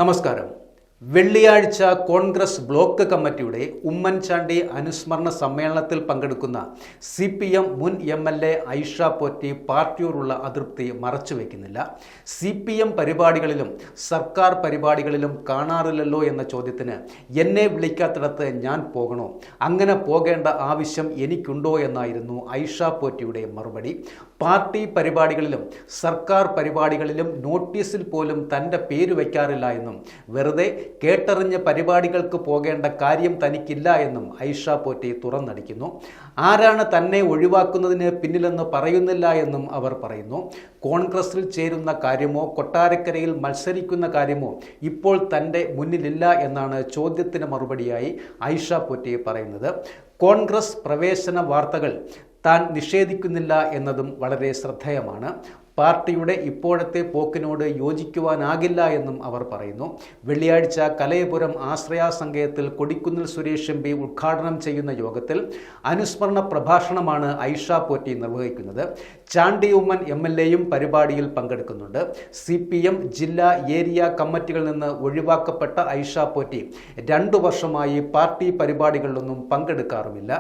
നമസ്കാരം. വെള്ളിയാഴ്ച കോൺഗ്രസ് ബ്ലോക്ക് കമ്മിറ്റിയുടെ ഉമ്മൻചാണ്ടി അനുസ്മരണ സമ്മേളനത്തിൽ പങ്കെടുക്കുന്ന CPM മുൻ MLA ഐഷ പോറ്റി പാർട്ടിയോടുള്ള അതൃപ്തി മറച്ചുവെക്കുന്നില്ല. CPM പരിപാടികളിലും സർക്കാർ പരിപാടികളിലും കാണാറില്ലല്ലോ എന്ന ചോദ്യത്തിന് എന്നെ വിളിക്കാത്തിടത്ത് ഞാൻ പോകണോ, അങ്ങനെ പോകേണ്ട ആവശ്യം എനിക്കുണ്ടോ എന്നായിരുന്നു ഐഷ പോറ്റിയുടെ മറുപടി. പാർട്ടി പരിപാടികളിലും സർക്കാർ പരിപാടികളിലും നോട്ടീസിൽ പോലും തൻ്റെ പേര് വയ്ക്കാറില്ല എന്നും വെറുതെ കേട്ടറിഞ്ഞ പരിപാടികൾക്ക് പോകേണ്ട കാര്യം തനിക്കില്ല എന്നും ഐഷ പോറ്റി തുറന്നടിക്കുന്നു. ആരാണ് തന്നെ ഒഴിവാക്കുന്നതിന് പിന്നിലെന്ന് പറയുന്നില്ല എന്നും അവർ പറയുന്നു. കോൺഗ്രസിൽ ചേരുന്ന കാര്യമോ കൊട്ടാരക്കരയിൽ മത്സരിക്കുന്ന കാര്യമോ ഇപ്പോൾ തൻ്റെ മുന്നിലില്ല എന്നാണ് ചോദ്യത്തിന് മറുപടിയായി ഐഷ പോറ്റി പറയുന്നത്. കോൺഗ്രസ് പ്രവേശന വാർത്തകൾ താൻ നിഷേധിക്കുന്നില്ല എന്നതും വളരെ ശ്രദ്ധേയമാണ്. പാർട്ടിയുടെ ഇപ്പോഴത്തെ പോക്കിനോട് യോജിക്കുവാനാകില്ല എന്നും അവർ പറയുന്നു. വെള്ളിയാഴ്ച കലയപുരം ആശ്രയ സങ്കേതത്തിൽ കൊടിക്കുന്നിൽ സുരേഷ് MP ഉദ്ഘാടനം ചെയ്യുന്ന യോഗത്തിൽ അനുസ്മരണ പ്രഭാഷണമാണ് ഐഷ പോറ്റി നിർവഹിക്കുന്നത്. ചാണ്ടി ഉമ്മൻ MLAയും പരിപാടിയിൽ പങ്കെടുക്കുന്നുണ്ട്. CPM ജില്ലാ ഏരിയ കമ്മിറ്റികളിൽ നിന്ന് ഒഴിവാക്കപ്പെട്ട ഐഷ പോറ്റി 2 വർഷമായി പാർട്ടി പരിപാടികളിലൊന്നും പങ്കെടുക്കാറുമില്ല.